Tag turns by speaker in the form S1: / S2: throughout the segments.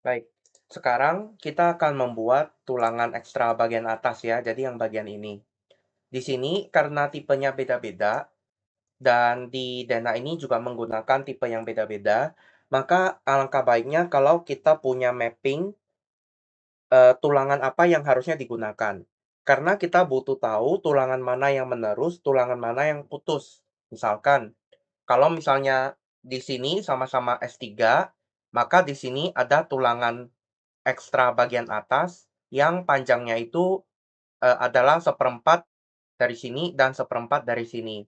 S1: Baik, sekarang kita akan membuat tulangan ekstra bagian atas ya, jadi yang bagian ini. Di sini karena tipenya beda-beda, dan di Dana ini juga menggunakan tipe yang beda-beda, maka alangkah baiknya kalau kita punya mapping tulangan apa yang harusnya digunakan. Karena kita butuh tahu tulangan mana yang menerus, tulangan mana yang putus. Misalkan, kalau misalnya di sini sama-sama S3, maka di sini ada tulangan ekstra bagian atas yang panjangnya itu adalah seperempat dari sini dan seperempat dari sini.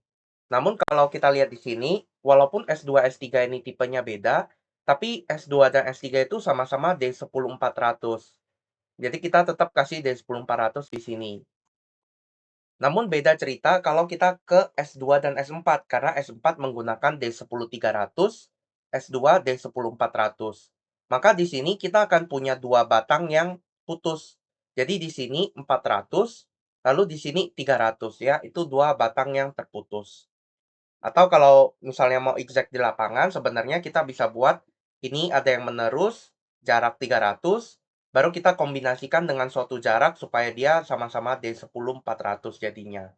S1: Namun kalau kita lihat di sini, walaupun S2 S3 ini tipenya beda, tapi S2 dan S3 itu sama-sama D10400. Jadi kita tetap kasih D10400 di sini. Namun beda cerita kalau kita ke S2 dan S4 karena S4 menggunakan D10300, S2 D10400. Maka di sini kita akan punya dua batang yang putus. Jadi di sini 400, lalu di sini 300 ya, itu dua batang yang terputus. Atau kalau misalnya mau exact di lapangan, sebenarnya kita bisa buat ini ada yang menerus, jarak 300, baru kita kombinasikan dengan suatu jarak supaya dia sama-sama D10400 jadinya.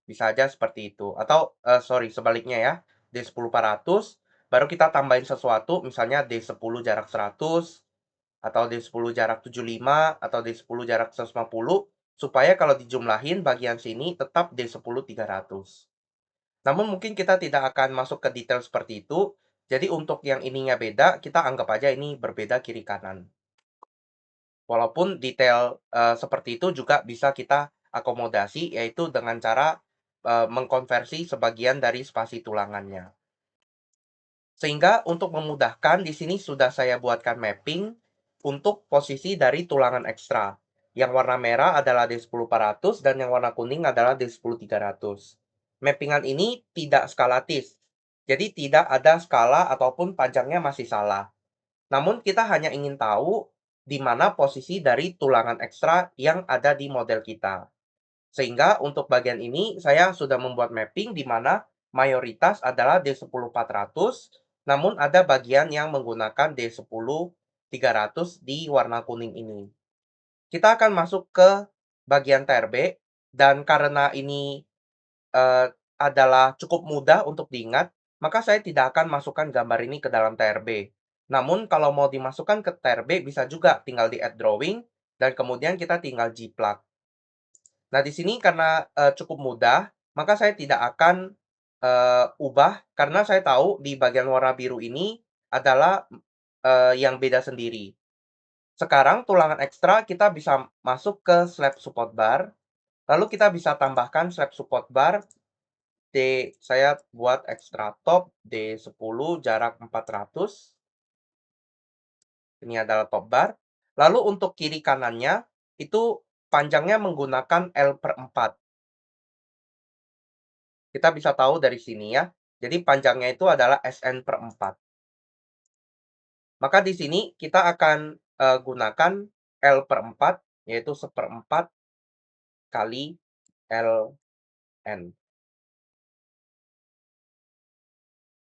S1: Bisa aja seperti itu. Atau, sorry, sebaliknya ya, D10400, baru kita tambahin sesuatu, misalnya D10 jarak 100, atau D10 jarak 75, atau D10 jarak 150, supaya kalau dijumlahin bagian sini tetap D10 300. Namun mungkin kita tidak akan masuk ke detail seperti itu. Jadi untuk yang ininya beda, kita anggap aja ini berbeda kiri kanan. Walaupun detail seperti itu juga bisa kita akomodasi, yaitu dengan cara mengkonversi sebagian dari spasi tulangannya. Sehingga untuk memudahkan, di sini sudah saya buatkan mapping untuk posisi dari tulangan ekstra. Yang warna merah adalah D10400 dan yang warna kuning adalah D10300. Mappingan ini tidak skalatif. Jadi tidak ada skala ataupun panjangnya masih salah. Namun kita hanya ingin tahu di mana posisi dari tulangan ekstra yang ada di model kita. Sehingga untuk bagian ini saya sudah membuat mapping di mana mayoritas adalah D10400, namun ada bagian yang menggunakan D10300 di warna kuning ini. Kita akan masuk ke bagian TRB, dan karena ini eh, adalah cukup mudah untuk diingat, maka saya tidak akan masukkan gambar ini ke dalam TRB. Namun kalau mau dimasukkan ke TRB bisa juga tinggal di add drawing dan kemudian kita tinggal jiplak. Nah, di sini karena cukup mudah, maka saya tidak akan ubah karena saya tahu di bagian warna biru ini adalah yang beda sendiri. Sekarang tulangan ekstra kita bisa masuk ke slab support bar, lalu kita bisa tambahkan slab support bar saya buat ekstra top D10 jarak 400. Ini adalah top bar. Lalu untuk kiri kanannya itu panjangnya menggunakan L/4. Kita bisa tahu dari sini ya. Jadi panjangnya itu adalah SN/4. Maka di sini kita akan gunakan L/4, yaitu seperempat kali LN.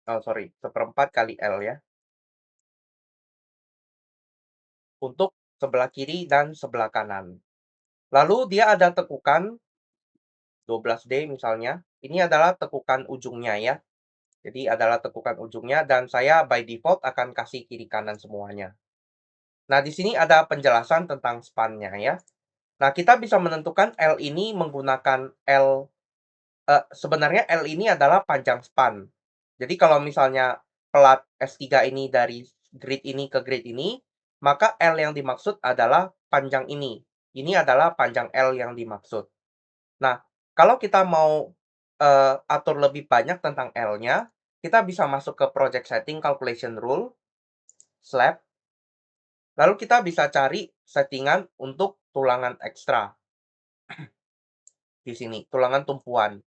S1: Oh, sorry, seperempat kali L ya. Untuk sebelah kiri dan sebelah kanan. Lalu dia ada tekukan 12D misalnya. Ini adalah tekukan ujungnya ya. Jadi adalah tekukan ujungnya dan saya by default akan kasih kiri kanan semuanya. Nah, di sini ada penjelasan tentang span-nya ya. Nah, kita bisa menentukan L ini menggunakan sebenarnya L ini adalah panjang span. Jadi kalau misalnya plat S3 ini dari grid ini ke grid ini, maka L yang dimaksud adalah panjang ini. Ini adalah panjang L yang dimaksud. Nah, kalau kita mau atur lebih banyak tentang L-nya, kita bisa masuk ke project setting calculation rule, slab, lalu kita bisa cari settingan untuk tulangan ekstra di sini, tulangan tumpuan.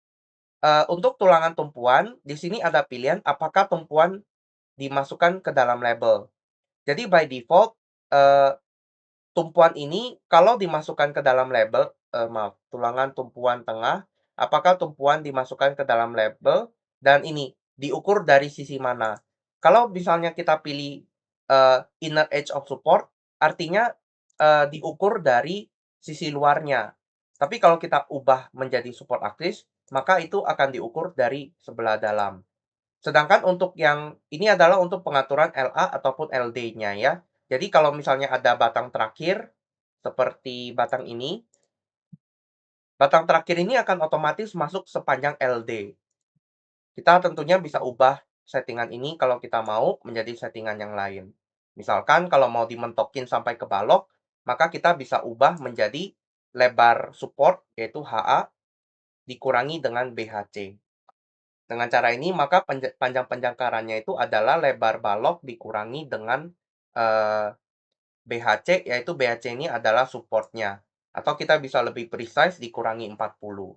S1: Untuk tulangan tumpuan, di sini ada pilihan apakah tumpuan dimasukkan ke dalam label. Jadi by default, tumpuan ini kalau dimasukkan ke dalam label, maaf, tulangan tumpuan tengah, apakah tumpuan dimasukkan ke dalam label, dan ini diukur dari sisi mana. Kalau misalnya kita pilih inner edge of support, artinya, diukur dari sisi luarnya. Tapi kalau kita ubah menjadi support axis, maka itu akan diukur dari sebelah dalam. Sedangkan untuk yang ini adalah untuk pengaturan LA ataupun LD-nya ya. Jadi kalau misalnya ada batang terakhir, seperti batang terakhir ini akan otomatis masuk sepanjang LD. Kita tentunya bisa ubah settingan ini kalau kita mau menjadi settingan yang lain. Misalkan kalau mau dimentokin sampai ke balok, maka kita bisa ubah menjadi lebar support yaitu HA dikurangi dengan BHC. Dengan cara ini maka panjang penjangkarannya itu adalah lebar balok dikurangi dengan BHC, yaitu BHC ini adalah supportnya. Atau kita bisa lebih precise dikurangi 40.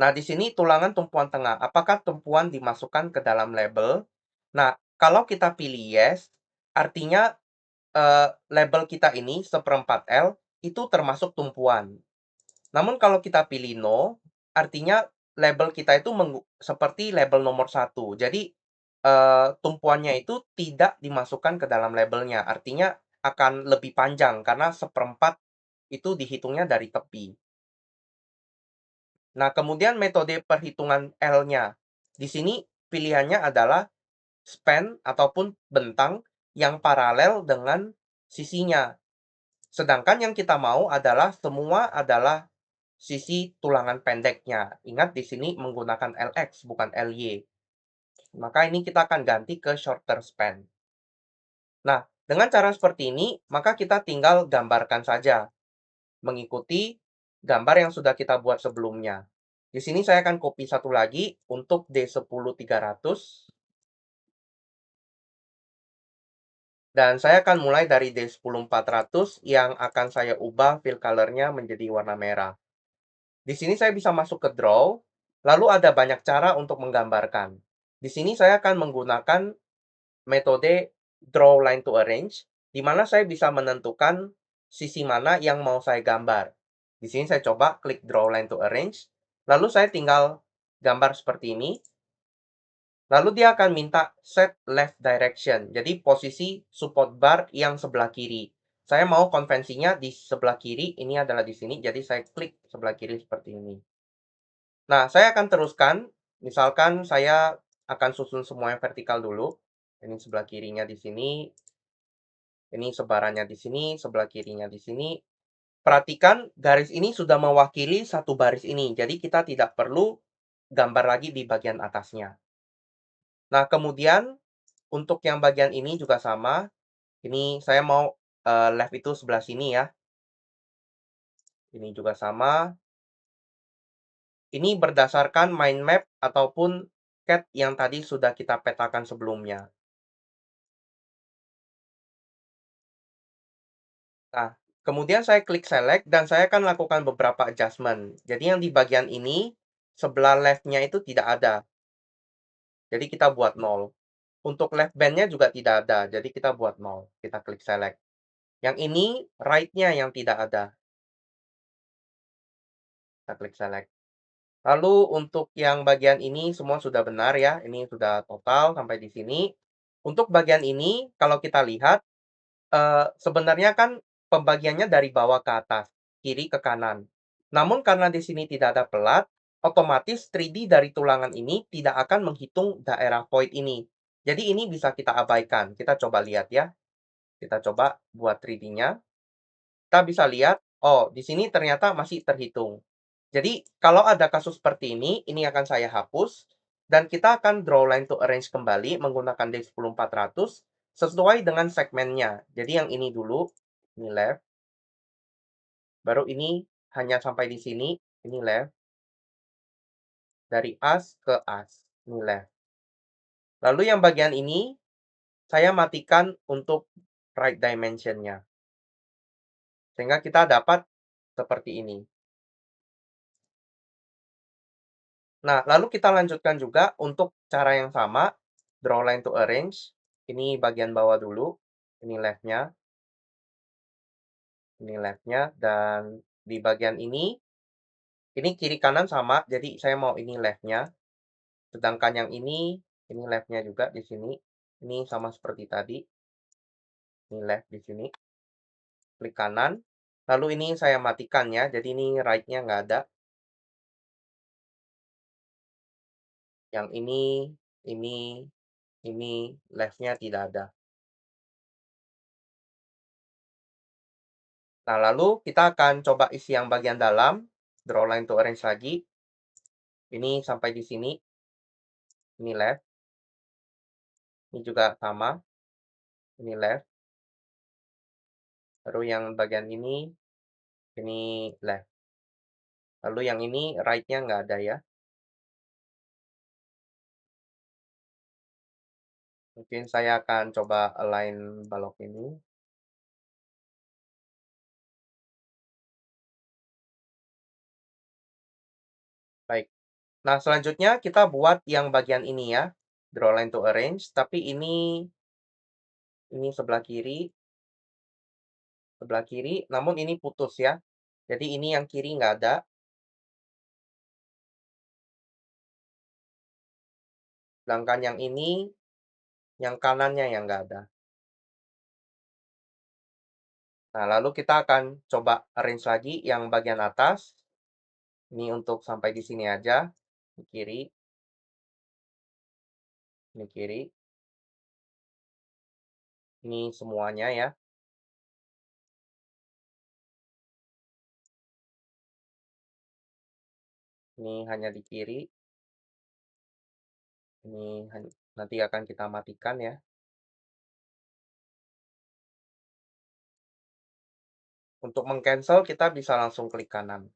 S1: Nah, di sini tulangan tumpuan tengah. Apakah tumpuan dimasukkan ke dalam label? Nah, kalau kita pilih yes, artinya label kita ini seperempat L itu termasuk tumpuan. Namun kalau kita pilih no, artinya label kita itu seperti label nomor 1. Jadi tumpuannya itu tidak dimasukkan ke dalam labelnya. Artinya akan lebih panjang karena seperempat itu dihitungnya dari tepi. Nah, kemudian metode perhitungan L-nya. Di sini pilihannya adalah span ataupun bentang yang paralel dengan sisinya. Sedangkan yang kita mau adalah semua adalah sisi tulangan pendeknya. Ingat di sini menggunakan LX bukan LY. Maka ini kita akan ganti ke shorter span. Nah, dengan cara seperti ini, maka kita tinggal gambarkan saja mengikuti gambar yang sudah kita buat sebelumnya. Di sini saya akan copy satu lagi untuk D10300. Dan saya akan mulai dari D10400 yang akan saya ubah fill color-nya menjadi warna merah. Di sini saya bisa masuk ke draw, lalu ada banyak cara untuk menggambarkan. Di sini saya akan menggunakan metode draw line to arrange, di mana saya bisa menentukan sisi mana yang mau saya gambar. Di sini saya coba klik draw line to arrange, lalu saya tinggal gambar seperti ini. Lalu dia akan minta set left direction, jadi posisi support bar yang sebelah kiri. Saya mau konvensinya di sebelah kiri, ini adalah di sini, jadi saya klik sebelah kiri seperti ini. Nah, saya akan teruskan, misalkan saya akan susun semuanya vertikal dulu. Ini sebelah kirinya di sini, ini sebarannya di sini, sebelah kirinya di sini. Perhatikan garis ini sudah mewakili satu baris ini, jadi kita tidak perlu gambar lagi di bagian atasnya. Nah, kemudian untuk yang bagian ini juga sama. Ini saya mau left itu sebelah sini ya. Ini juga sama. Ini berdasarkan mind map ataupun CAD yang tadi sudah kita petakan sebelumnya. Nah, kemudian saya klik select dan saya akan lakukan beberapa adjustment. Jadi yang di bagian ini, sebelah left-nya itu tidak ada. Jadi kita buat 0. Untuk left band-nya juga tidak ada. Jadi kita buat 0. Kita klik select. Yang ini right-nya yang tidak ada. Kita klik select. Lalu untuk yang bagian ini semua sudah benar ya. Ini sudah total sampai di sini. Untuk bagian ini, kalau kita lihat, sebenarnya kan pembagiannya dari bawah ke atas, kiri ke kanan. Namun karena di sini tidak ada pelat, otomatis 3D dari tulangan ini tidak akan menghitung daerah void ini. Jadi ini bisa kita abaikan. Kita coba lihat ya. Kita coba buat 3D-nya. Kita bisa lihat, oh di sini ternyata masih terhitung. Jadi kalau ada kasus seperti ini akan saya hapus. Dan kita akan draw line to arrange kembali menggunakan D10400 sesuai dengan segmennya. Jadi yang ini dulu, ini left. Baru ini hanya sampai di sini, ini left. Dari as ke as, ini left. Lalu yang bagian ini, saya matikan untuk right dimension-nya. Sehingga kita dapat seperti ini. Nah, lalu kita lanjutkan juga untuk cara yang sama, draw line to arrange. Ini bagian bawah dulu, ini left-nya, dan di bagian ini kiri kanan sama, jadi saya mau ini left-nya. Sedangkan yang ini left-nya juga di sini. Ini sama seperti tadi. Ini left di sini, klik kanan, lalu ini saya matikan ya, jadi ini right-nya nggak ada. Yang ini, ini left-nya tidak ada. Nah, lalu kita akan coba isi yang bagian dalam, draw line to arrange lagi. Ini sampai di sini, ini left. Ini juga sama, ini left. Lalu yang bagian ini left. Lalu yang ini right-nya nggak ada ya. Mungkin saya akan coba align balok ini. Baik. Nah, selanjutnya kita buat yang bagian ini ya. Draw line to arrange, tapi ini sebelah kiri, namun ini putus ya. Jadi ini yang kiri nggak ada, sedangkan yang ini, yang kanannya yang nggak ada. Nah, lalu kita akan coba arrange lagi yang bagian atas. Ini untuk sampai di sini aja, di kiri, ini kiri, ini semuanya ya. Ini hanya di kiri, ini nanti akan kita matikan ya. Untuk meng-cancel kita bisa langsung klik kanan.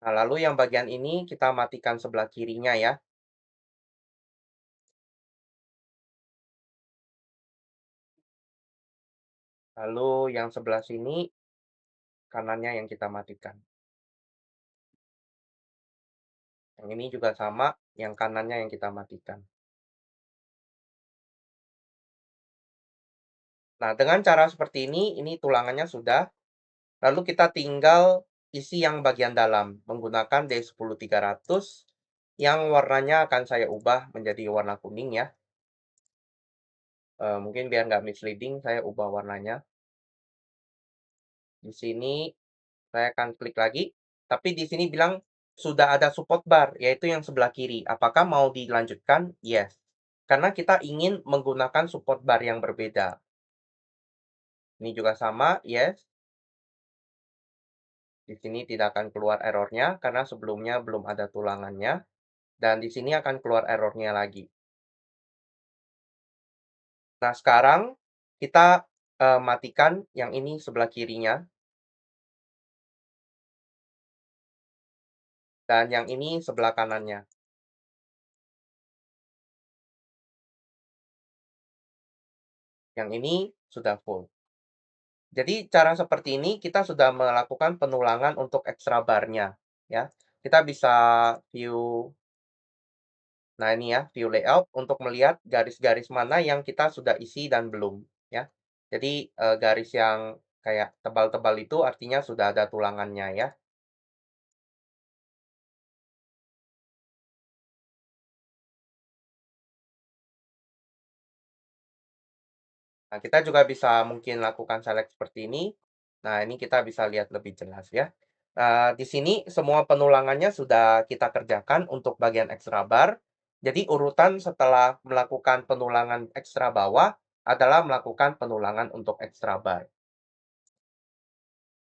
S1: Nah, lalu yang bagian ini kita matikan sebelah kirinya ya. Lalu yang sebelah sini, kanannya yang kita matikan. Yang ini juga sama, yang kanannya yang kita matikan. Nah, dengan cara seperti ini tulangannya sudah. Lalu kita tinggal isi yang bagian dalam menggunakan D10300 yang warnanya akan saya ubah menjadi warna kuning ya. Mungkin biar nggak misleading, saya ubah warnanya. Di sini saya akan klik lagi, tapi di sini bilang sudah ada support bar, yaitu yang sebelah kiri. Apakah mau dilanjutkan? Yes. Karena kita ingin menggunakan support bar yang berbeda. Ini juga sama, yes. Di sini tidak akan keluar errornya karena sebelumnya belum ada tulangannya. Dan di sini akan keluar errornya lagi. Nah, sekarang kita matikan yang ini sebelah kirinya. Dan yang ini sebelah kanannya. Yang ini sudah full. Jadi cara seperti ini kita sudah melakukan penulangan untuk extra bar-nya ya. Kita bisa view, nah ini ya, view layout untuk melihat garis-garis mana yang kita sudah isi dan belum ya. Jadi garis yang kayak tebal-tebal itu artinya sudah ada tulangannya ya. Nah, kita juga bisa mungkin lakukan select seperti ini. Nah, ini kita bisa lihat lebih jelas ya. Nah, di sini semua penulangannya sudah kita kerjakan untuk bagian ekstra bar. Jadi urutan setelah melakukan penulangan ekstra bawah adalah melakukan penulangan untuk ekstra bar.